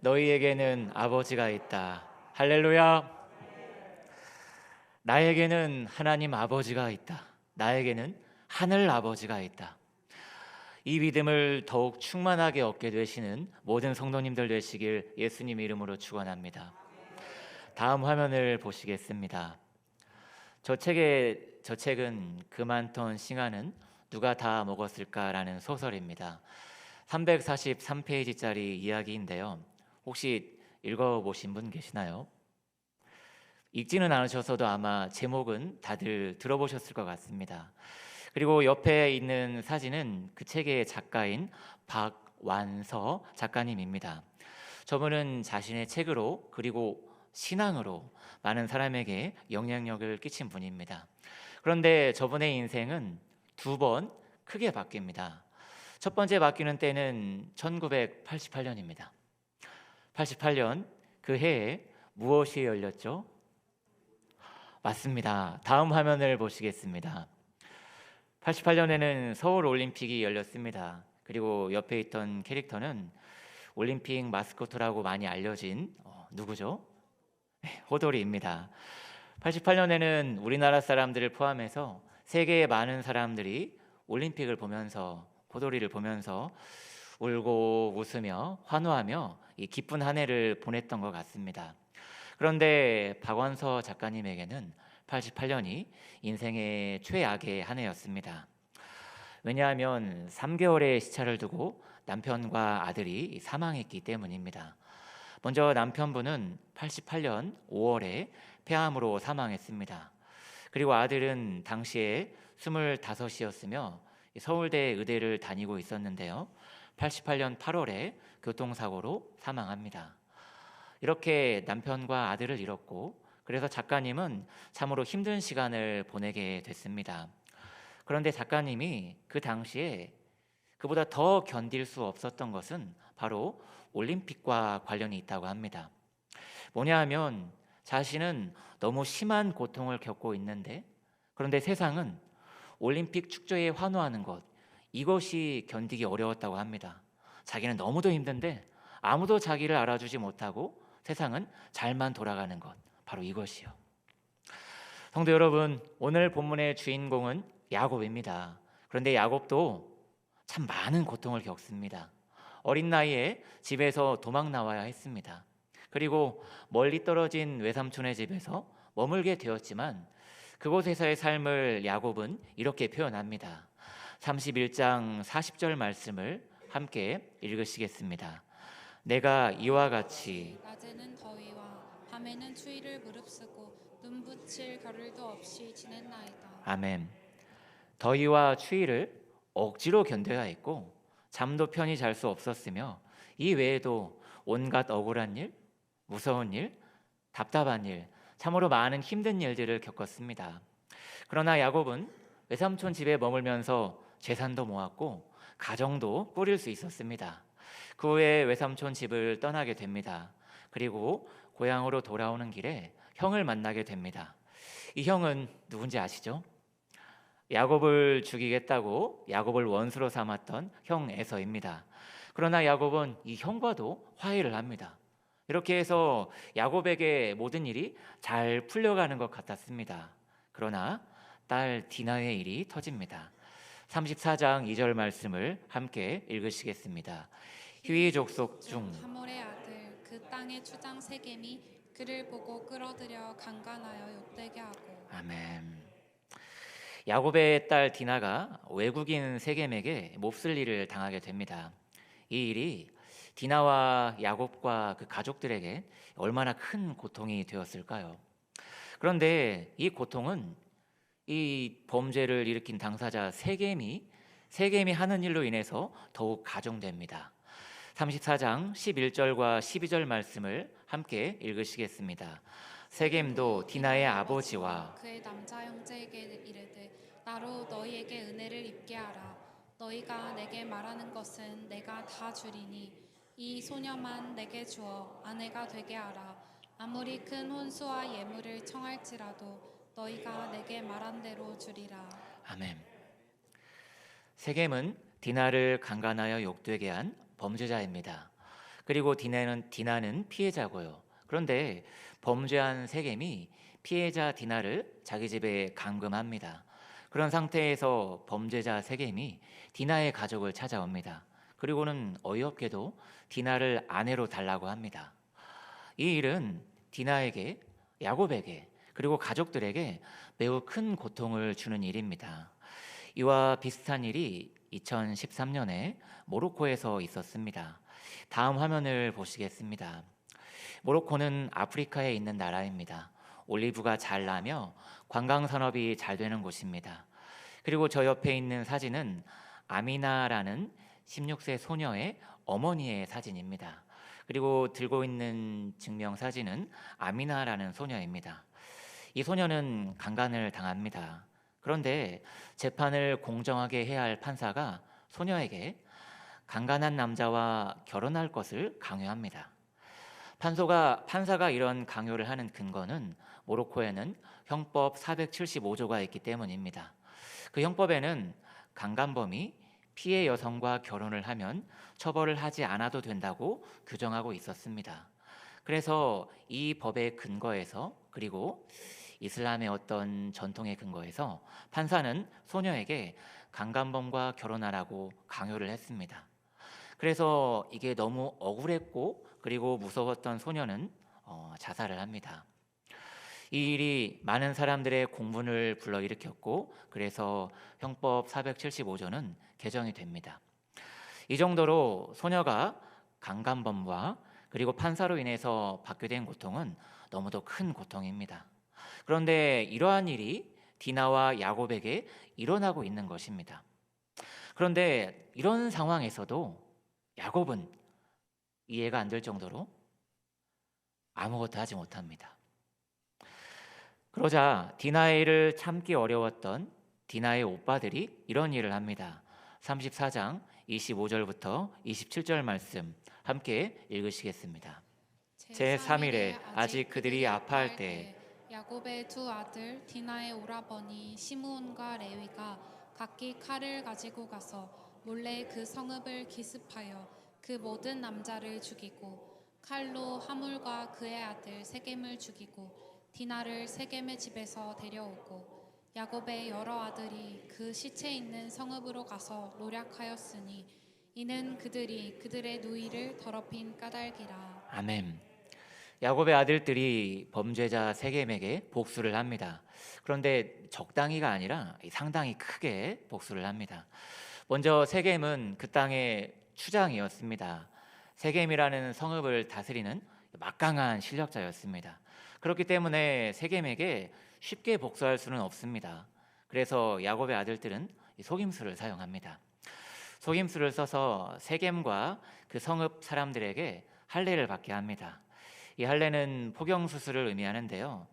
너희에게는 아버지가 있다. 할렐루야. 나에게는 하나님 아버지가 있다. 나에게는 하늘 아버지가 있다. 이 믿음을 더욱 충만하게 얻게 되시는 모든 성도님들 되시길 예수님 이름으로 축원합니다. 다음 화면을 보시겠습니다. 저 책은 그 많던 싱아는 누가 다 먹었을까라는 소설입니다. 343페이지짜리 이야기인데요. 혹시 읽어보신 분 계시나요? 읽지는 않으셔서도 아마 제목은 다들 들어보셨을 것 같습니다. 그리고 옆에 있는 사진은 그 책의 작가인 박완서 작가님입니다. 저분은 자신의 책으로 그리고 신앙으로 많은 사람에게 영향력을 끼친 분입니다. 그런데 저분의 인생은 두 번 크게 바뀝니다. 첫 번째 바뀌는 때는 1988년입니다. 88년 그 해에 무엇이 열렸죠? 맞습니다. 다음 화면을 보시겠습니다. 88년에는 서울 올림픽이 열렸습니다. 그리고 옆에 있던 캐릭터는 올림픽 마스코트라고 많이 알려진 누구죠? 호돌이입니다. 88년에는 우리나라 사람들을 포함해서 세계의 많은 사람들이 올림픽을 보면서 호돌이를 보면서 울고 웃으며 환호하며 이 기쁜 한 해를 보냈던 것 같습니다. 그런데 박완서 작가님에게는 88년이 인생의 최악의 한 해였습니다. 왜냐하면 3개월의 시차를 두고 남편과 아들이 사망했기 때문입니다. 먼저 남편분은 88년 5월에 폐암으로 사망했습니다. 그리고 아들은 당시에 25이었으며 서울대 의대를 다니고 있었는데요. 88년 8월에 교통사고로 사망합니다. 이렇게 남편과 아들을 잃었고, 그래서 작가님은 참으로 힘든 시간을 보내게 됐습니다. 그런데 작가님이 그 당시에 그보다 더 견딜 수 없었던 것은 바로 올림픽과 관련이 있다고 합니다. 뭐냐 하면 자신은 너무 심한 고통을 겪고 있는데, 그런데 세상은 올림픽 축제에 환호하는 것, 이것이 견디기 어려웠다고 합니다. 자기는 너무도 힘든데 아무도 자기를 알아주지 못하고 세상은 잘만 돌아가는 것, 바로 이것이요. 성도 여러분, 오늘 본문의 주인공은 야곱입니다. 그런데 야곱도 참 많은 고통을 겪습니다. 어린 나이에 집에서 도망 나와야 했습니다. 그리고 멀리 떨어진 외삼촌의 집에서 머물게 되었지만 그곳에서의 삶을 야곱은 이렇게 표현합니다. 31장 40절 말씀을 함께 읽으시겠습니다. 내가 이와 같이 낮에는 더위와 밤에는 추위를 무릅쓰고 눈 붙일 겨를도 없이 지냈나이다. 아멘. 더위와 추위를 억지로 견뎌야 했고 잠도 편히 잘 수 없었으며 이 외에도 온갖 억울한 일, 무서운 일, 답답한 일, 참으로 많은 힘든 일들을 겪었습니다. 그러나 야곱은 외삼촌 집에 머물면서 재산도 모았고 가정도 꾸릴 수 있었습니다. 그 후에 외삼촌 집을 떠나게 됩니다. 그리고 고향으로 돌아오는 길에 형을 만나게 됩니다. 이 형은 누군지 아시죠? 야곱을 죽이겠다고 야곱을 원수로 삼았던 형 에서입니다. 그러나 야곱은 이 형과도 화해를 합니다. 이렇게 해서 야곱에게 모든 일이 잘 풀려가는 것 같았습니다. 그러나 딸 디나의 일이 터집니다. 34장 2절 말씀을 함께 읽으시겠습니다. 휘위 족속 중 하몰의 아들 그 땅의 추장 세겜이 그를 보고 끌어들여 강간하여 욕되게 하고. 아멘. 야곱의 딸 디나가 외국인 세겜에게 몹쓸 일을 당하게 됩니다. 이 일이 디나와 야곱과 그 가족들에게 얼마나 큰 고통이 되었을까요? 그런데 이 고통은 이 범죄를 일으킨 당사자 세겜이 하는 일로 인해서 더욱 가중됩니다. 34장 11절과 12절 말씀을 함께 읽으시겠습니다. 세겜도 디나의 아버지와 그의 남자 형제에게 이르되 나로 너희에게 은혜를 입게 하라. 너희가 내게 말하는 것은 내가 다 주리니 이 소녀만 내게 주어 아내가 되게 하라. 아무리 큰 혼수와 예물을 청할지라도 너희가 내게 말한 대로 주리라. 아멘. 세겜은 디나를 강간하여 욕되게 한 범죄자입니다. 그리고 디나는 피해자고요. 그런데 범죄한 세겜이 피해자 디나를 자기 집에 감금합니다. 그런 상태에서 범죄자 세겜이 디나의 가족을 찾아옵니다. 그리고는 어이없게도 디나를 아내로 달라고 합니다. 이 일은 디나에게, 야곱에게, 그리고 가족들에게 매우 큰 고통을 주는 일입니다. 이와 비슷한 일이 2013년에 모로코에서 있었습니다. 다음 화면을 보시겠습니다. 모로코는 아프리카에 있는 나라입니다. 올리브가 잘 나며 관광 산업이 잘 되는 곳입니다. 그리고 저 옆에 있는 사진은 아미나라는 16세 소녀의 어머니의 사진입니다. 그리고 들고 있는 증명 사진은 아미나라는 소녀입니다. 이 소녀는 강간을 당합니다. 그런데 재판을 공정하게 해야 할 판사가 소녀에게 강간한 남자와 결혼할 것을 강요합니다. 판사가 이런 강요를 하는 근거는 모로코에는 형법 475조가 있기 때문입니다. 그 형법에는 강간범이 피해 여성과 결혼을 하면 처벌을 하지 않아도 된다고 규정하고 있었습니다. 그래서 이 법의 근거에서, 그리고 이슬람의 어떤 전통의 근거에서 판사는 소녀에게 강간범과 결혼하라고 강요를 했습니다. 그래서 이게 너무 억울했고 그리고 무서웠던 소녀는 자살을 합니다. 이 일이 많은 사람들의 공분을 불러일으켰고, 그래서 형법 475조는 개정이 됩니다. 이 정도로 소녀가 강간범과 그리고 판사로 인해서 받게 된 고통은 너무도 큰 고통입니다. 그런데 이러한 일이 디나와 야곱에게 일어나고 있는 것입니다. 그런데 이런 상황에서도 야곱은 이해가 안 될 정도로 아무것도 하지 못합니다. 그러자 디나의 일을 참기 어려웠던 디나의 오빠들이 이런 일을 합니다. 34장 25절부터 27절 말씀 함께 읽으시겠습니다. 제3일에 아직 그들이 아파할 때에 야곱의 두 아들 디나의 오라버니 시므온과 레위가 각기 칼을 가지고 가서 몰래 그 성읍을 기습하여 그 모든 남자를 죽이고 칼로 하물과 그의 아들 세겜을 죽이고 디나를 세겜의 집에서 데려오고 야곱의 여러 아들이 그 시체 있는 성읍으로 가서 노략하였으니 이는 그들이 그들의 누이를 더럽힌 까닭이라. 아멘. 야곱의 아들들이 범죄자 세겜에게 복수를 합니다. 그런데 적당히가 아니라 상당히 크게 복수를 합니다. 먼저 세겜은 그 땅의 추장이었습니다. 세겜이라는 성읍을 다스리는 막강한 실력자였습니다. 그렇기 때문에 세겜에게 쉽게 복수할 수는 없습니다. 그래서 야곱의 아들들은 속임수를 사용합니다. 속임수를 써서 세겜과 그 성읍 사람들에게 할례를 받게 합니다. 이 할례는 포경수술을 의미하는데요.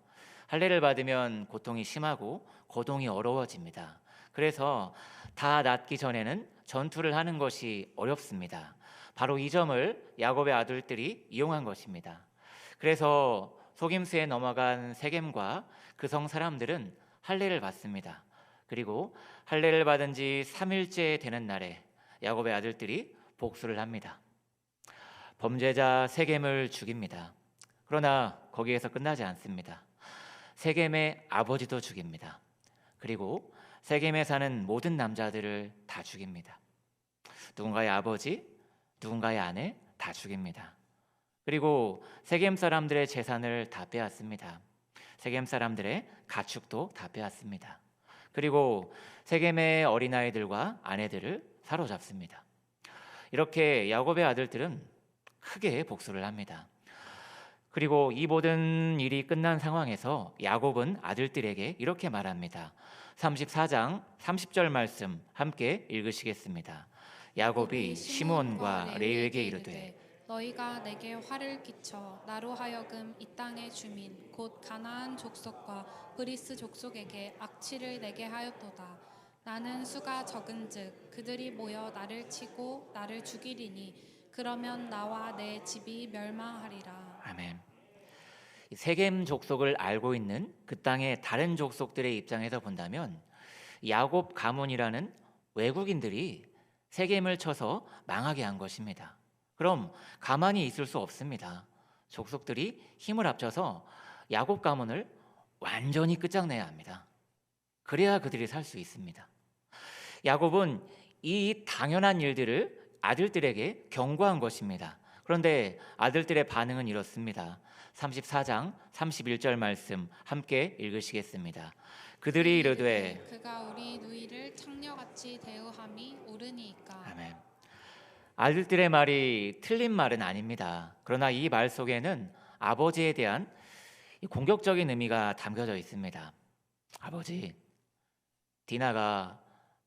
할례를 받으면 고통이 심하고 거동이 어려워집니다. 그래서 다 낫기 전에는 전투를 하는 것이 어렵습니다. 바로 이 점을 야곱의 아들들이 이용한 것입니다. 그래서 속임수에 넘어간 세겜과 그 성 사람들은 할례를 받습니다. 그리고 할례를 받은 지 3일째 되는 날에 야곱의 아들들이 복수를 합니다. 범죄자 세겜을 죽입니다. 그러나 거기에서 끝나지 않습니다. 세겜의 아버지도 죽입니다. 그리고 세겜에 사는 모든 남자들을 다 죽입니다. 누군가의 아버지, 누군가의 아내 다 죽입니다. 그리고 세겜 사람들의 재산을 다 빼앗습니다. 세겜 사람들의 가축도 다 빼앗습니다. 그리고 세겜의 어린아이들과 아내들을 사로잡습니다. 이렇게 야곱의 아들들은 크게 복수를 합니다. 그리고 이 모든 일이 끝난 상황에서 야곱은 아들들에게 이렇게 말합니다. 34장 30절 말씀 함께 읽으시겠습니다. 야곱이 시므온과 레위에게 이르되 너희가 내게 화를 끼쳐 나로 하여금 이 땅의 주민 곧 가나안 족속과 브리스 족속에게 악취를 내게 하였도다. 나는 수가 적은즉 그들이 모여 나를 치고 나를 죽이리니 그러면 나와 내 집이 멸망하리라. 아멘. 세겜 족속을 알고 있는 그 땅의 다른 족속들의 입장에서 본다면 야곱 가문이라는 외국인들이 세겜을 쳐서 망하게 한 것입니다. 그럼 가만히 있을 수 없습니다. 족속들이 힘을 합쳐서 야곱 가문을 완전히 끝장내야 합니다. 그래야 그들이 살 수 있습니다. 야곱은 이 당연한 일들을 아들들에게 경고한 것입니다. 그런데 아들들의 반응은 이렇습니다. 34장 31절 말씀 함께 읽으시겠습니다. 그들이 이르되 그가 우리 누이를 창녀같이 대우함이 옳으니이까. 아멘. 아들들의 말이 틀린 말은 아닙니다. 그러나 이 말 속에는 아버지에 대한 공격적인 의미가 담겨져 있습니다. 아버지, 디나가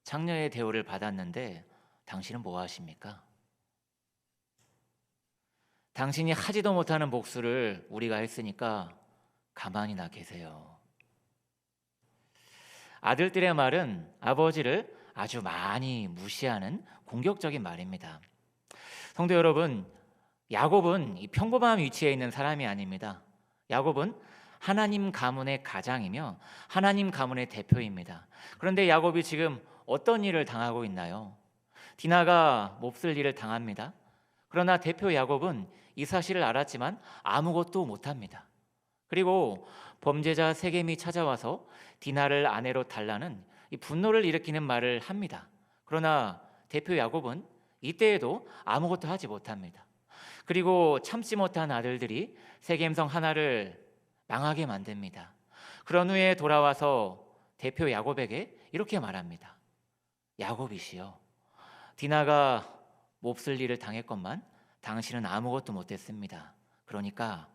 창녀의 대우를 받았는데 당신은 뭐 하십니까? 당신이 하지도 못하는 복수를 우리가 했으니까 가만히나 계세요. 아들들의 말은 아버지를 아주 많이 무시하는 공격적인 말입니다. 성도 여러분, 야곱은 이 평범한 위치에 있는 사람이 아닙니다. 야곱은 하나님 가문의 가장이며 하나님 가문의 대표입니다. 그런데 야곱이 지금 어떤 일을 당하고 있나요? 디나가 몹쓸 일을 당합니다. 그러나 대표 야곱은 이 사실을 알았지만 아무것도 못합니다. 그리고 범죄자 세겜이 찾아와서 디나를 아내로 달라는 이 분노를 일으키는 말을 합니다. 그러나 대표 야곱은 이때에도 아무것도 하지 못합니다. 그리고 참지 못한 아들들이 세겜성 하나를 망하게 만듭니다. 그런 후에 돌아와서 대표 야곱에게 이렇게 말합니다. 야곱이시여, 디나가 몹쓸 일을 당했건만 당신은 아무것도 못했습니다. 그러니까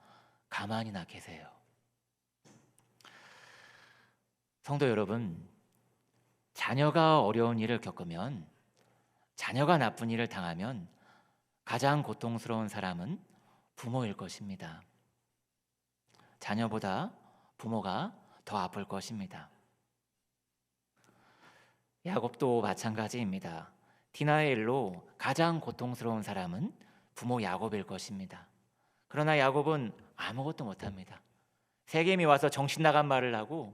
가만히나 계세요. 성도 여러분, 자녀가 어려운 일을 겪으면, 자녀가 나쁜 일을 당하면 가장 고통스러운 사람은 부모일 것입니다. 자녀보다 부모가 더 아플 것입니다. 야곱도 마찬가지입니다. 디나의 일로 가장 고통스러운 사람은 부모 야곱일 것입니다. 그러나 야곱은 아무것도 못합니다. 세겜이 와서 정신 나간 말을 하고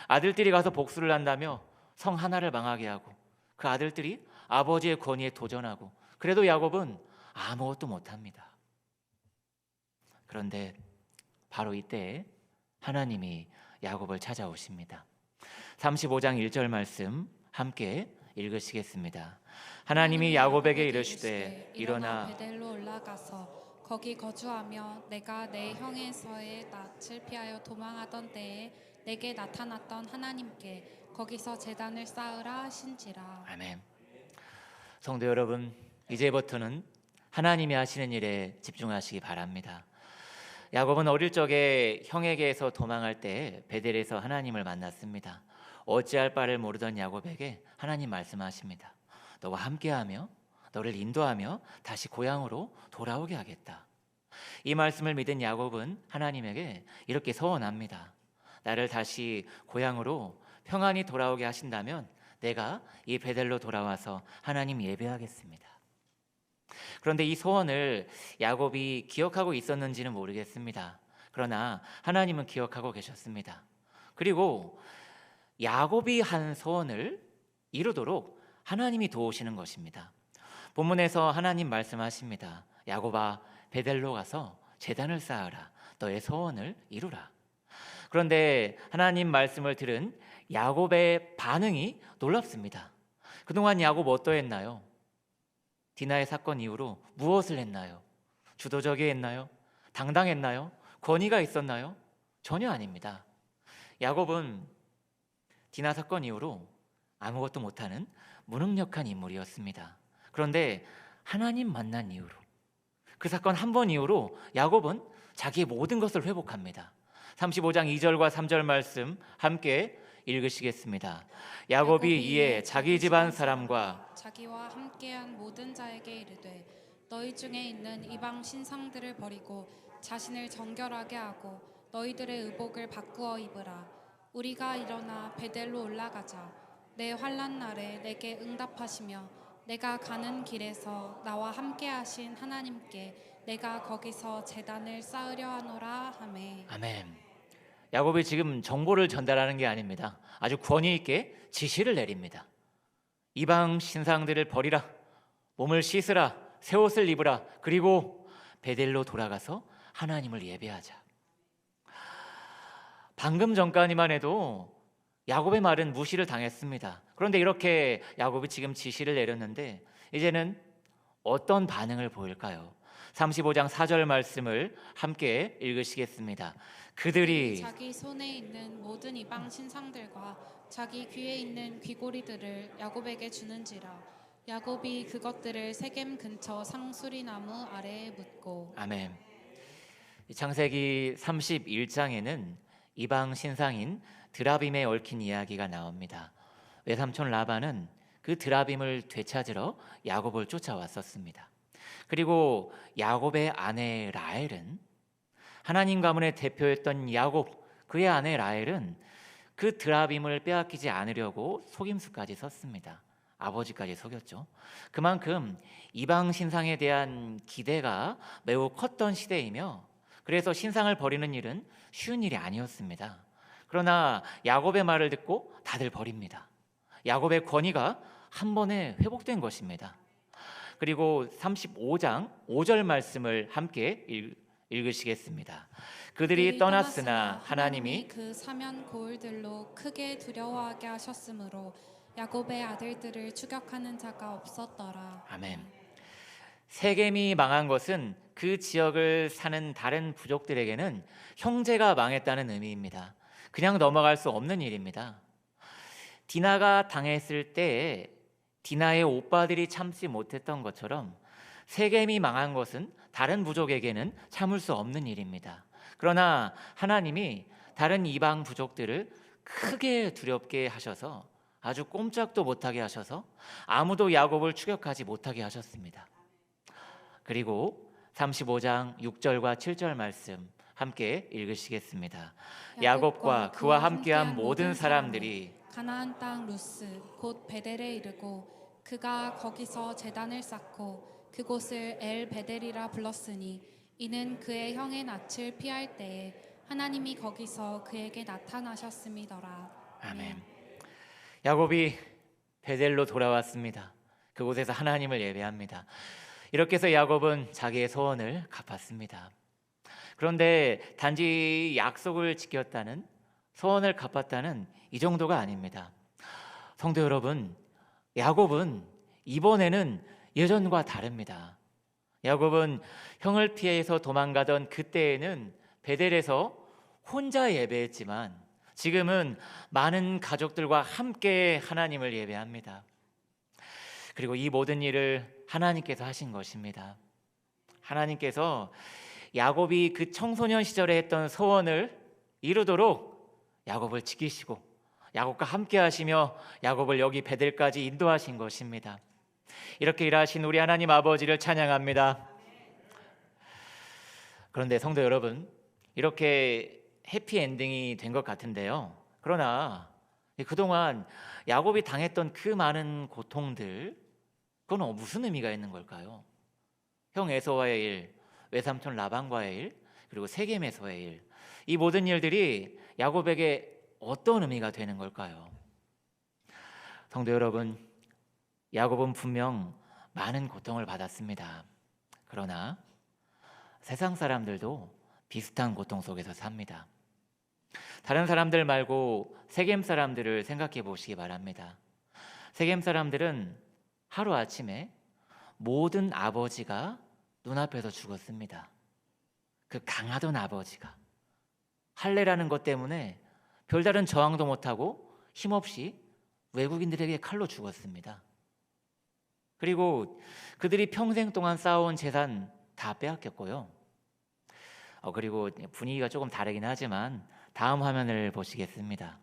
아들들이 가서 복수를 한다며 성 하나를 망하게 하고 그 아들들이 아버지의 권위에 도전하고 그래도 야곱은 아무것도 못합니다. 그런데 바로 이때 하나님이 야곱을 찾아오십니다. 35장 1절 말씀 함께 읽으시겠습니다. 하나님이 야곱에게 이르시되 일어나 베델로 올라가서 거기 거주하며 내가 내 형에서의 낯을 피하여 도망하던 때에 내게 나타났던 하나님께 거기서 제단을 쌓으라 하신지라. 아멘. 성도 여러분, 이제부터는 하나님이 하시는 일에 집중하시기 바랍니다. 야곱은 어릴 적에 형에게서 도망할 때 베델에서 하나님을 만났습니다. 어찌할 바를 모르던 야곱에게 하나님 말씀하십니다. 너와 함께하며 너를 인도하며 다시 고향으로 돌아오게 하겠다. 이 말씀을 믿은 야곱은 하나님에게 이렇게 서원합니다. 나를 다시 고향으로 평안히 돌아오게 하신다면 내가 이 베델로 돌아와서 하나님 예배하겠습니다. 그런데 이 소원을 야곱이 기억하고 있었는지는 모르겠습니다. 그러나 하나님은 기억하고 계셨습니다. 그리고 야곱이 한 소원을 이루도록 하나님이 도우시는 것입니다. 본문에서 하나님 말씀하십니다. 야곱아, 베델로 가서 제단을 쌓으라. 너의 소원을 이루라. 그런데 하나님 말씀을 들은 야곱의 반응이 놀랍습니다. 그동안 야곱 어떠했나요? 디나의 사건 이후로 무엇을 했나요? 주도적이했나요? 당당했나요? 권위가 있었나요? 전혀 아닙니다. 야곱은 디나 사건 이후로 아무것도 못하는 무능력한 인물이었습니다. 그런데 하나님 만난 이후로, 그 사건 한 번 이후로 야곱은 자기의 모든 것을 회복합니다. 35장 2절과 3절 말씀 함께 읽으시겠습니다. 야곱이 이에 자기 집안 사람과 자기와 함께한 모든 자에게 이르되 너희 중에 있는 이방 신상들을 버리고 자신을 정결하게 하고 너희들의 의복을 바꾸어 입으라. 우리가 일어나 베델로 올라가자. 내 환난 날에 내게 응답하시며 내가 가는 길에서 나와 함께하신 하나님께 내가 거기서 제단을 쌓으려 하노라 하매. 아멘. 야곱이 지금 정보를 전달하는 게 아닙니다. 아주 권위 있게 지시를 내립니다. 이방 신상들을 버리라. 몸을 씻으라. 새 옷을 입으라. 그리고 베델로 돌아가서 하나님을 예배하자. 방금 전까지만 해도 야곱의 말은 무시를 당했습니다. 그런데 이렇게 야곱이 지금 지시를 내렸는데 이제는 어떤 반응을 보일까요? 35장 4절 말씀을 함께 읽으시겠습니다. 그들이 자기 손에 있는 모든 이방 신상들과 자기 귀에 있는 귀고리들을 야곱에게 주는지라. 야곱이 그것들을 세겜 근처 상수리나무 아래에 묻고. 아멘. 창세기 31장에는 이방 신상인 드라빔에 얽힌 이야기가 나옵니다. 외삼촌 라반은 그 드라빔을 되찾으러 야곱을 쫓아왔었습니다. 그리고 야곱의 아내 라헬은 하나님 가문의 대표였던 야곱, 그의 아내 라헬은 그 드라빔을 빼앗기지 않으려고 속임수까지 썼습니다. 아버지까지 속였죠. 그만큼 이방 신상에 대한 기대가 매우 컸던 시대이며 그래서 신상을 버리는 일은 쉬운 일이 아니었습니다. 그러나 야곱의 말을 듣고 다들 버립니다. 야곱의 권위가 한 번에 회복된 것입니다. 그리고 35장 5절 말씀을 함께 읽으시겠습니다. 그들이 떠났으나 하나님이 그 사면 고을들로 크게 두려워하게 하셨으므로 야곱의 아들들을 추격하는 자가 없었더라. 아멘. 세겜이 망한 것은 그 지역을 사는 다른 부족들에게는 형제가 망했다는 의미입니다. 그냥 넘어갈 수 없는 일입니다. 디나가 당했을 때에 디나의 오빠들이 참지 못했던 것처럼 세겜이 망한 것은 다른 부족에게는 참을 수 없는 일입니다. 그러나 하나님이 다른 이방 부족들을 크게 두렵게 하셔서 아주 꼼짝도 못하게 하셔서 아무도 야곱을 추격하지 못하게 하셨습니다. 그리고 35장 6절과 7절 말씀 함께 읽으시겠습니다. 야곱과 그와 함께한 모든 사람들이 가나안 땅 루스 곧 베델에 이르고 그가 거기서 제단을 쌓고 그곳을 엘 베델이라 불렀으니 이는 그의 형의 낯을 피할 때에 하나님이 거기서 그에게 나타나셨음이더라. 아멘. 야곱이 베델로 돌아왔습니다. 그곳에서 하나님을 예배합니다. 이렇게 해서 야곱은 자기의 소원을 갚았습니다. 그런데 단지 약속을 지켰다는, 소원을 갚았다는 이 정도가 아닙니다. 성도 여러분, 야곱은 이번에는 예전과 다릅니다. 야곱은 형을 피해서 도망가던 그때에는 베델에서 혼자 예배했지만 지금은 많은 가족들과 함께 하나님을 예배합니다. 그리고 이 모든 일을 하나님께서 하신 것입니다. 하나님께서 야곱이 그 청소년 시절에 했던 소원을 이루도록 야곱을 지키시고 야곱과 함께 하시며 야곱을 여기 베델까지 인도하신 것입니다. 이렇게 일하신 우리 하나님 아버지를 찬양합니다. 그런데 성도 여러분, 이렇게 해피엔딩이 된 것 같은데요. 그러나 그동안 야곱이 당했던 그 많은 고통들, 그건 무슨 의미가 있는 걸까요? 형 에서와의 일, 외삼촌 라반과의 일, 그리고 세겜에서의 일, 이 모든 일들이 야곱에게 어떤 의미가 되는 걸까요? 성도 여러분, 야곱은 분명 많은 고통을 받았습니다. 그러나 세상 사람들도 비슷한 고통 속에서 삽니다. 다른 사람들 말고 세겜 사람들을 생각해 보시기 바랍니다. 세겜 사람들은 하루아침에 모든 아버지가 눈앞에서 죽었습니다. 그 강하던 아버지가 할례라는 것 때문에 별다른 저항도 못하고 힘없이 외국인들에게 칼로 죽었습니다. 그리고 그들이 평생 동안 쌓아온 재산 다 빼앗겼고요. 그리고 분위기가 조금 다르긴 하지만 다음 화면을 보시겠습니다.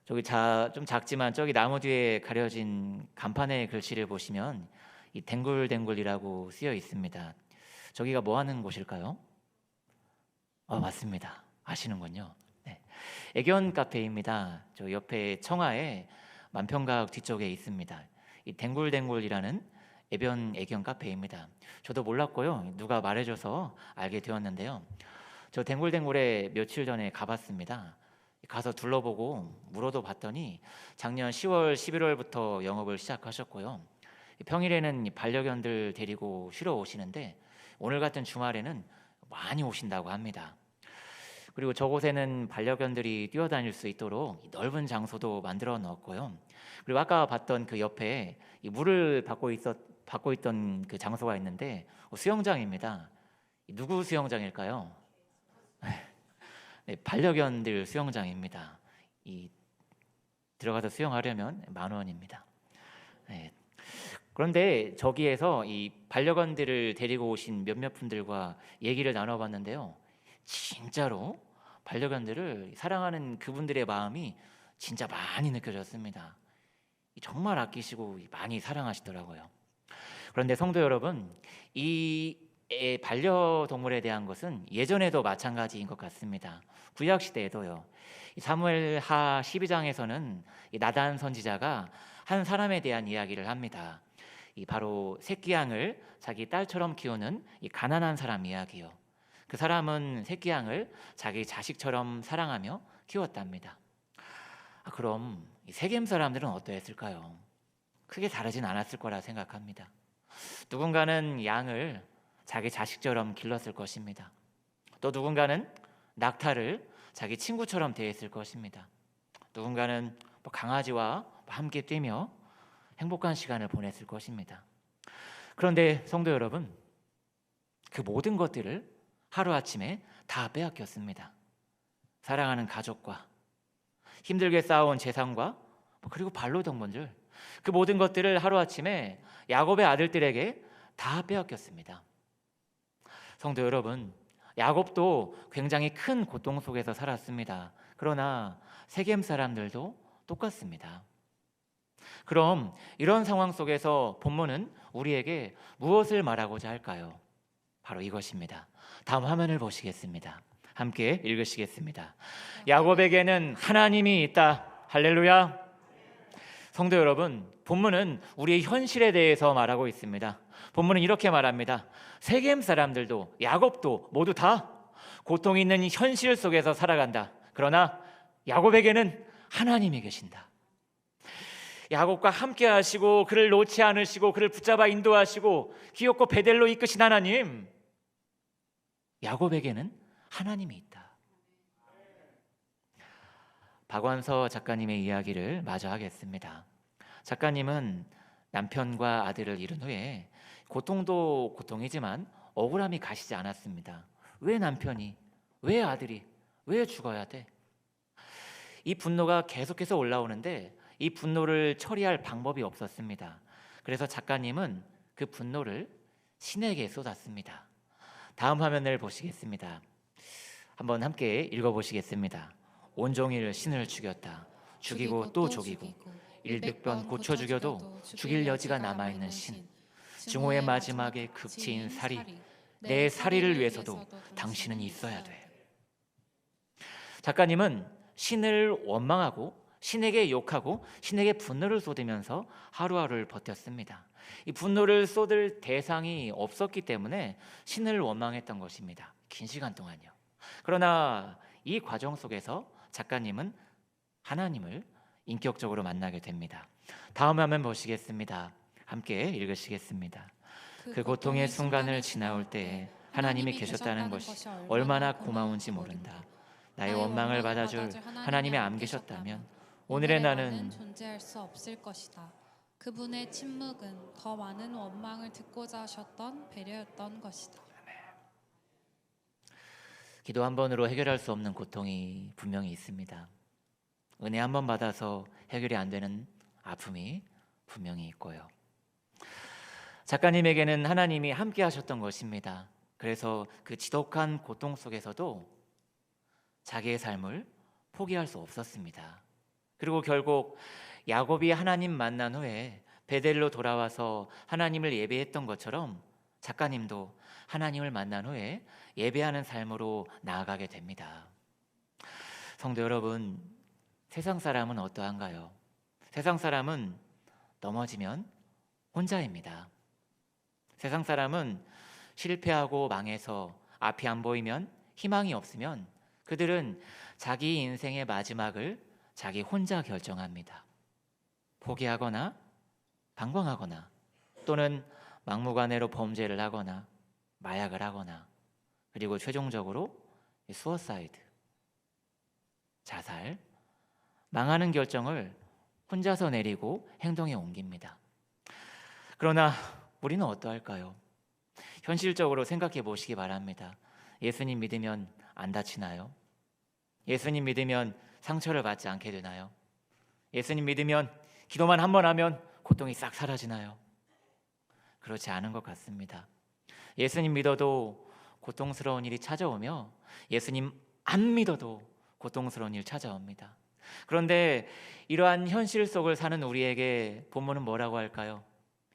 저기 좀 작지만 저기 나무 뒤에 가려진 간판의 글씨를 보시면 이 댕굴댕굴이라고 쓰여 있습니다. 저기가 뭐 하는 곳일까요? 맞습니다. 아시는군요. 네. 애견 카페입니다. 저 옆에 청하에 만평각 뒤쪽에 있습니다. 이 댕굴댕굴이라는 애견 카페입니다. 저도 몰랐고요. 누가 말해줘서 알게 되었는데요. 저 댕굴댕굴에 며칠 전에 가봤습니다. 가서 둘러보고 물어도 봤더니 작년 10월, 11월부터 영업을 시작하셨고요. 평일에는 이 반려견들 데리고 쉬러 오시는데 오늘 같은 주말에는 많이 오신다고 합니다. 그리고 저곳에는 반려견들이 뛰어다닐 수 있도록 이 넓은 장소도 만들어 놓았고요. 그리고 아까 봤던 그 옆에 이 물을 받고 있던 그 장소가 있는데 수영장입니다. 누구 수영장일까요? 네, 반려견들 수영장입니다. 이 들어가서 수영하려면 10,000원입니다. 네. 그런데 저기에서 이 반려견들을 데리고 오신 몇몇 분들과 얘기를 나눠봤는데요. 진짜로 반려견들을 사랑하는 그분들의 마음이 진짜 많이 느껴졌습니다. 정말 아끼시고 많이 사랑하시더라고요. 그런데 성도 여러분, 이 반려동물에 대한 것은 예전에도 마찬가지인 것 같습니다. 구약 시대에도요. 사무엘하 12장에서는 나단 선지자가 한 사람에 대한 이야기를 합니다. 바로 새끼 양을 자기 딸처럼 키우는 이 가난한 사람 이야기요. 그 사람은 새끼 양을 자기 자식처럼 사랑하며 키웠답니다. 그럼 이 세겜 사람들은 어떠했을까요? 크게 다르진 않았을 거라 생각합니다. 누군가는 양을 자기 자식처럼 길렀을 것입니다. 또 누군가는 낙타를 자기 친구처럼 대했을 것입니다. 누군가는 강아지와 함께 뛰며 행복한 시간을 보냈을 것입니다. 그런데 성도 여러분, 그 모든 것들을 하루아침에 다 빼앗겼습니다. 사랑하는 가족과 힘들게 쌓아온 재산과 그리고 반려동물들, 그 모든 것들을 하루아침에 야곱의 아들들에게 다 빼앗겼습니다. 성도 여러분, 야곱도 굉장히 큰 고통 속에서 살았습니다. 그러나 세겜 사람들도 똑같습니다. 그럼 이런 상황 속에서 본문은 우리에게 무엇을 말하고자 할까요? 바로 이것입니다. 다음 화면을 보시겠습니다. 함께 읽으시겠습니다. 야곱에게는 하나님이 있다. 할렐루야. 성도 여러분, 본문은 우리의 현실에 대해서 말하고 있습니다. 본문은 이렇게 말합니다. 세겜 사람들도 야곱도 모두 다 고통 있는 이 현실 속에서 살아간다. 그러나 야곱에게는 하나님이 계신다. 야곱과 함께 하시고 그를 놓지 않으시고 그를 붙잡아 인도하시고 귀엽고 베델로 이끄신 하나님, 야곱에게는 하나님이 있다. 박완서 작가님의 이야기를 마저 하겠습니다. 작가님은 남편과 아들을 잃은 후에 고통도 고통이지만 억울함이 가시지 않았습니다. 왜 남편이, 왜 아들이, 왜 죽어야 돼? 이 분노가 계속해서 올라오는데 이 분노를 처리할 방법이 없었습니다. 그래서 작가님은 그 분노를 신에게 쏟았습니다. 다음 화면을 보시겠습니다. 한번 함께 읽어보시겠습니다. 온종일 신을 죽였다. 죽이고 또 죽이고 100번 고쳐 죽여도 죽일 여지가 남아있는 신. 증오의 마지막에 극치인 살이, 내 살이를 위해서도 당신은 있어야 돼. 작가님은 신을 원망하고 신에게 욕하고 신에게 분노를 쏟으면서 하루하루를 버텼습니다. 이 분노를 쏟을 대상이 없었기 때문에 신을 원망했던 것입니다. 긴 시간 동안요. 그러나 이 과정 속에서 작가님은 하나님을 인격적으로 만나게 됩니다. 다음 화면 보시겠습니다. 함께 읽으시겠습니다. 그 고통의 순간을 지나올 때에 하나님이 계셨다는 것이 얼마나 고마운지 모른다. 나의 원망을 받아줄 하나님이 안 계셨다면 오늘의 나는 존재할 수 없을 것이다. 그분의 침묵은 더 많은 원망을 듣고자 하셨던 배려였던 것이다. 기도 한 번으로 해결할 수 없는 고통이 분명히 있습니다. 은혜 한 번 받아서 해결이 안 되는 아픔이 분명히 있고요. 작가님에게는 하나님이 함께 하셨던 것입니다. 그래서 그 지독한 고통 속에서도 자기의 삶을 포기할 수 없었습니다. 그리고 결국 야곱이 하나님 만난 후에 베델로 돌아와서 하나님을 예배했던 것처럼 작가님도 하나님을 만난 후에 예배하는 삶으로 나아가게 됩니다. 성도 여러분, 세상 사람은 어떠한가요? 세상 사람은 넘어지면 혼자입니다. 세상 사람은 실패하고 망해서 앞이 안 보이면, 희망이 없으면 그들은 자기 인생의 마지막을 자기 혼자 결정합니다. 포기하거나 방황하거나 또는 막무가내로 범죄를 하거나 마약을 하거나 그리고 최종적으로 수어사이드, 자살, 망하는 결정을 혼자서 내리고 행동에 옮깁니다. 그러나 우리는 어떠할까요? 현실적으로 생각해 보시기 바랍니다. 예수님 믿으면 안 다치나요? 예수님 믿으면 상처를 받지 않게 되나요? 예수님 믿으면 기도만 한 번 하면 고통이 싹 사라지나요? 그렇지 않은 것 같습니다. 예수님 믿어도 고통스러운 일이 찾아오며 예수님 안 믿어도 고통스러운 일 찾아옵니다. 그런데 이러한 현실 속을 사는 우리에게 본문은 뭐라고 할까요?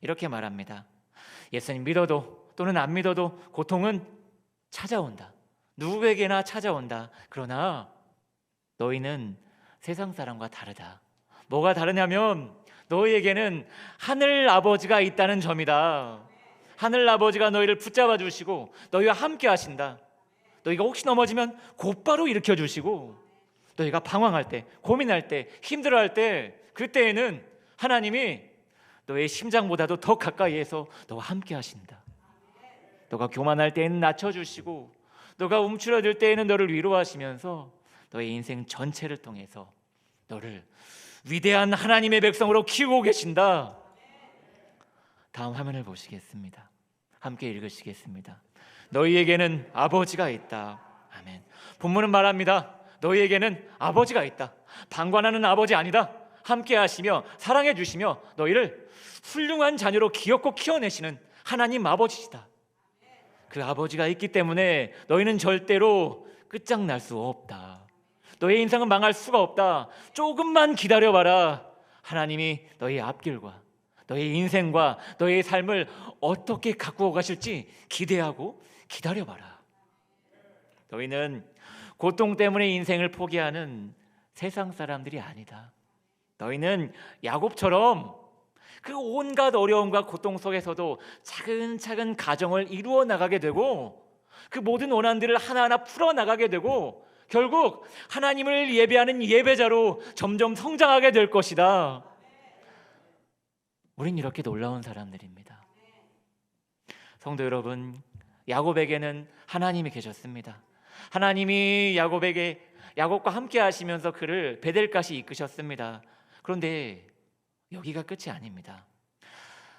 이렇게 말합니다. 예수님 믿어도 또는 안 믿어도 고통은 찾아온다. 누구에게나 찾아온다. 그러나 너희는 세상 사람과 다르다. 뭐가 다르냐면 너희에게는 하늘 아버지가 있다는 점이다. 하늘 아버지가 너희를 붙잡아 주시고 너희와 함께 하신다. 너희가 혹시 넘어지면 곧바로 일으켜 주시고 너희가 방황할 때, 고민할 때, 힘들어할 때 그때에는 하나님이 너의 심장보다도 더 가까이에서 너와 함께 하신다. 너가 교만할 때에는 낮춰주시고 너가 움츠러들 때에는 너를 위로하시면서 너의 인생 전체를 통해서 너를 위대한 하나님의 백성으로 키우고 계신다. 다음 화면을 보시겠습니다. 함께 읽으시겠습니다. 너희에게는 아버지가 있다. 아멘. 본문은 말합니다. 너희에게는 아버지가 있다. 방관하는 아버지 아니다. 함께 하시며 사랑해 주시며 너희를 훌륭한 자녀로 귀엽고 키워내시는 하나님 아버지시다. 그 아버지가 있기 때문에 너희는 절대로 끝장날 수 없다. 너의 인생은 망할 수가 없다. 조금만 기다려봐라. 하나님이 너의 앞길과 너의 인생과 너의 삶을 어떻게 가꾸어 가실지 기대하고 기다려봐라. 너희는 고통 때문에 인생을 포기하는 세상 사람들이 아니다. 너희는 야곱처럼 그 온갖 어려움과 고통 속에서도 차근차근 가정을 이루어 나가게 되고 그 모든 원한들을 하나하나 풀어 나가게 되고 결국 하나님을 예배하는 예배자로 점점 성장하게 될 것이다. 우린 이렇게 놀라운 사람들입니다. 성도 여러분, 야곱에게는 하나님이 계셨습니다. 하나님이 야곱과 함께 하시면서 그를 베델까지 이끄셨습니다. 그런데 여기가 끝이 아닙니다.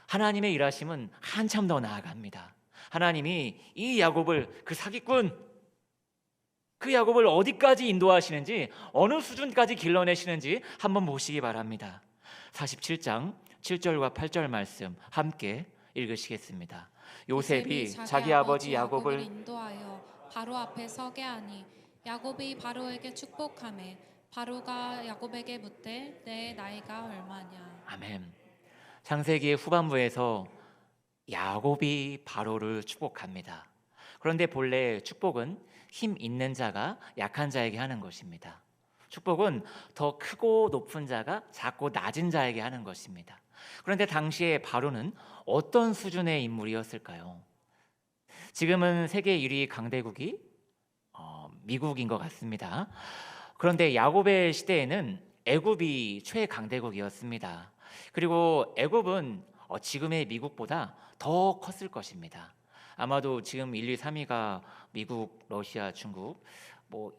하나님의 일하심은 한참 더 나아갑니다. 하나님이 이 야곱을, 그 사기꾼, 그 야곱을 어디까지 인도하시는지, 어느 수준까지 길러내시는지 한번 보시기 바랍니다. 47장 7절과 8절 말씀 함께 읽으시겠습니다. 요셉이 자기 아버지 야곱을 인도하여 바로 앞에 서게 하니 야곱이 바로에게 축복하매 바로가 야곱에게 묻되 내 나이가 얼마냐. 아멘. 창세기의 후반부에서 야곱이 바로를 축복합니다. 그런데 본래 축복은 힘 있는 자가 약한 자에게 하는 것입니다. 축복은 더 크고 높은 자가 작고 낮은 자에게 하는 것입니다. 그런데 당시에 바로는 어떤 수준의 인물이었을까요? 지금은 세계 1위 강대국이 미국인 것 같습니다. 그런데 야곱의 시대에는 애굽이 최강대국이었습니다. 그리고 애굽은 지금의 미국보다 더 컸을 것입니다. 아마도 지금 1, 2, 3위가 미국, 러시아, 중국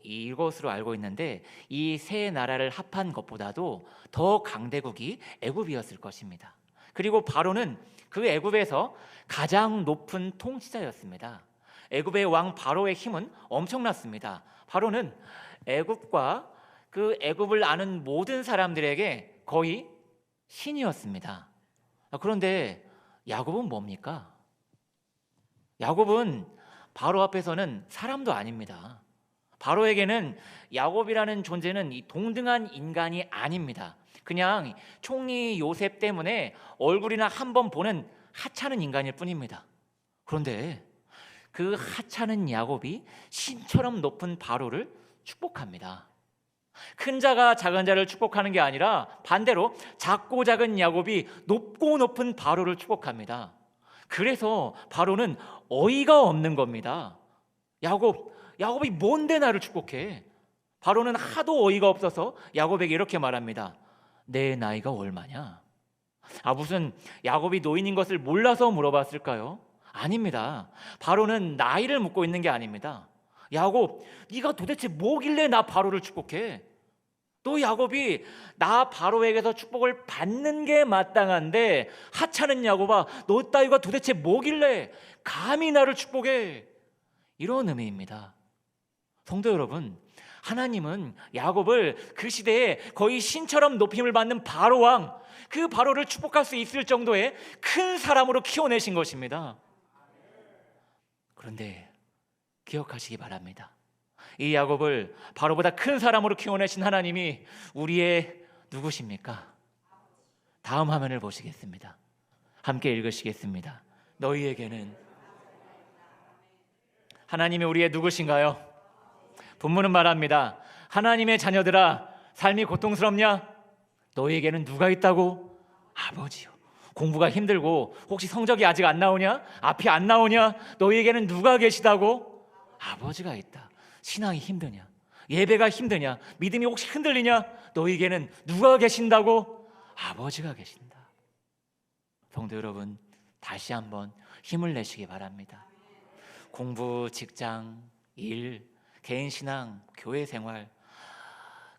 이것으로 알고 있는데 이 세 나라를 합한 것보다도 더 강대국이 애굽이었을 것입니다. 그리고 바로는 그 애굽에서 가장 높은 통치자였습니다. 애굽의 왕 바로의 힘은 엄청났습니다. 바로는 애굽과 그 애굽을 아는 모든 사람들에게 거의 신이었습니다. 그런데 야곱은 뭡니까? 야곱은 바로 앞에서는 사람도 아닙니다. 바로에게는 야곱이라는 존재는 이 동등한 인간이 아닙니다. 그냥 총리 요셉 때문에 얼굴이나 한번 보는 하찮은 인간일 뿐입니다. 그런데 그 하찮은 야곱이 신처럼 높은 바로를 축복합니다. 큰 자가 작은 자를 축복하는 게 아니라 반대로 작고 작은 야곱이 높고 높은 바로를 축복합니다. 그래서 바로는 어이가 없는 겁니다. 야곱이 뭔데 나를 축복해? 바로는 하도 어이가 없어서 야곱에게 이렇게 말합니다. 내 나이가 얼마냐? 무슨 야곱이 노인인 것을 몰라서 물어봤을까요? 아닙니다. 바로는 나이를 묻고 있는 게 아닙니다. 야곱, 네가 도대체 뭐길래 나 바로를 축복해? 또 야곱이 나 바로에게서 축복을 받는 게 마땅한데 하찮은 야곱아, 너 따위가 도대체 뭐길래 감히 나를 축복해? 이런 의미입니다. 성도 여러분, 하나님은 야곱을 그 시대에 거의 신처럼 높임을 받는 바로 왕, 그 바로를 축복할 수 있을 정도의 큰 사람으로 키워내신 것입니다. 그런데 기억하시기 바랍니다. 이 야곱을 바로보다 큰 사람으로 키워내신 하나님이 우리의 누구십니까? 다음 화면을 보시겠습니다. 함께 읽으시겠습니다. 너희에게는 하나님이 우리의 누구신가요? 본문은 말합니다. 하나님의 자녀들아, 삶이 고통스럽냐? 너희에게는 누가 있다고? 아버지요. 공부가 힘들고 혹시 성적이 아직 안 나오냐? 앞이 안 나오냐? 너희에게는 누가 계시다고? 아버지가 있다. 신앙이 힘드냐? 예배가 힘드냐? 믿음이 혹시 흔들리냐? 너희에게는 누가 계신다고? 아버지가 계신다. 성도 여러분, 다시 한번 힘을 내시기 바랍니다. 공부, 직장, 일, 개인 신앙, 교회 생활,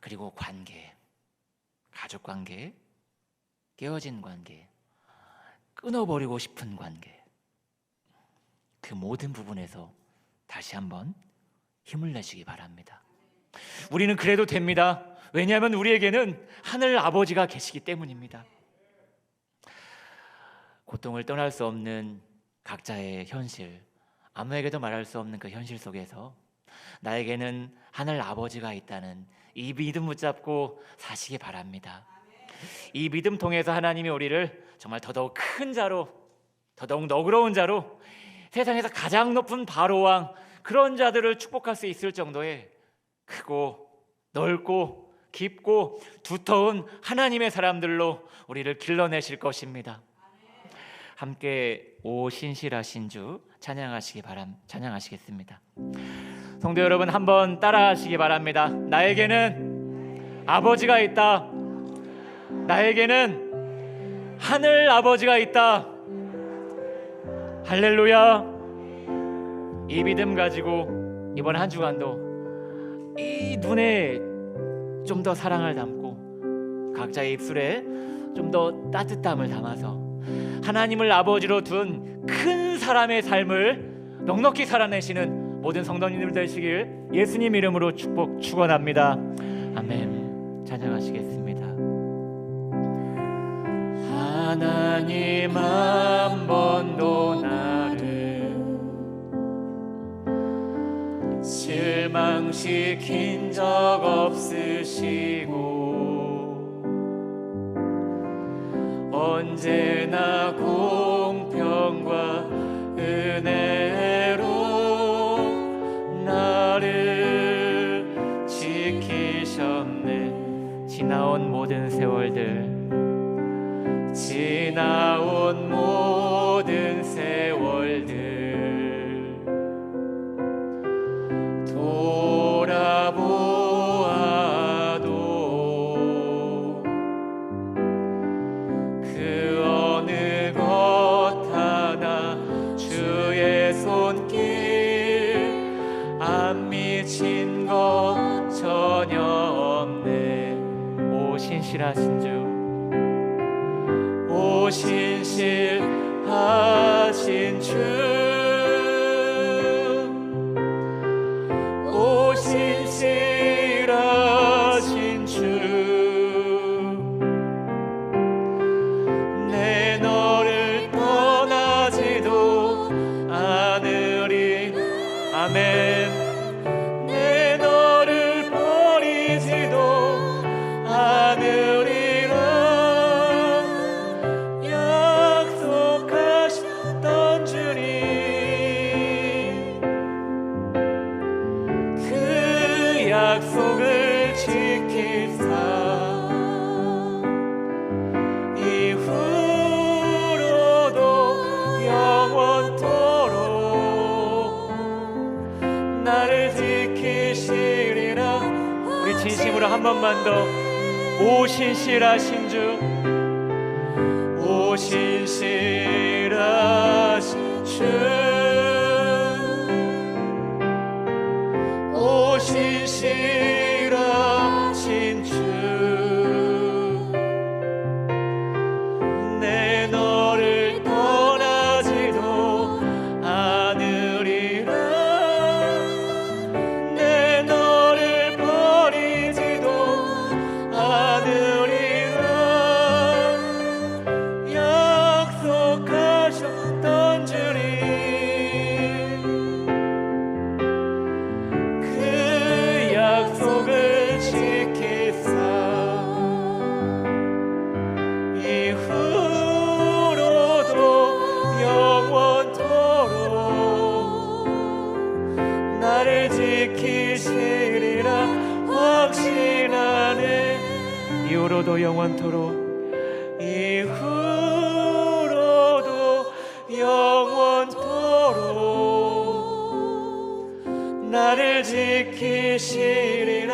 그리고 관계, 가족 관계, 깨어진 관계, 끊어버리고 싶은 관계, 그 모든 부분에서 다시 한번 힘을 내시기 바랍니다. 우리는 그래도 됩니다. 왜냐하면 우리에게는 하늘 아버지가 계시기 때문입니다. 고통을 떠날 수 없는 각자의 현실, 아무에게도 말할 수 없는 그 현실 속에서 나에게는 하늘 아버지가 있다는 이 믿음 붙잡고 사시기 바랍니다. 이 믿음 통해서 하나님이 우리를 정말 더더욱 큰 자로, 더더욱 너그러운 자로, 세상에서 가장 높은 바로왕, 그런 자들을 축복할 수 있을 정도의 크고 넓고 깊고 두터운 하나님의 사람들로 우리를 길러내실 것입니다. 함께 오 신실하신 주 찬양하시겠습니다. 성도 여러분, 한번 따라하시기 바랍니다. 나에게는 아버지가 있다. 나에게는 하늘 아버지가 있다. 할렐루야. 이 믿음 가지고 이번 한 주간도 이 눈에 좀 더 사랑을 담고 각자의 입술에 좀 더 따뜻함을 담아서 하나님을 아버지로 둔 큰 사람의 삶을 넉넉히 살아내시는 모든 성도님들 되시길 예수님 이름으로 축원합니다. 아멘. 찬양하시겠습니다. 하나님 한 번도 나를 실망시킨 적 없으시고 언제나 공평과 은혜로 나를 지키셨네. 지나온 모든 세월들, 지나온 모든 세월들 돌아보아도 그 어느 것 하나 주의 손길 안 미친 것 전혀 없네. 오 신실하신 주, 오 신실하신 주, 오 신실하신 주, 내 너를 떠나지도 않으리. 아멘. 내 너를 버리지도 않으리라 약속하셨던 주님, 그 약속을 지키사 이후로도 영원토록 나를 지키시리라. 우리 진심으로 한 번만 더. 오 신실하신 주, 신실하신 주, 오 신실하신 주, 내 너를 떠나지도 않으리라, 내 너를 버리지도 않으리라 약속하셨던 주님, 그 약속을 지키사 이후로도 영원토록 나를 지키시리라 확신하네. 이후로도 영원토록, 이후로도 영원토록 나를 지키시리라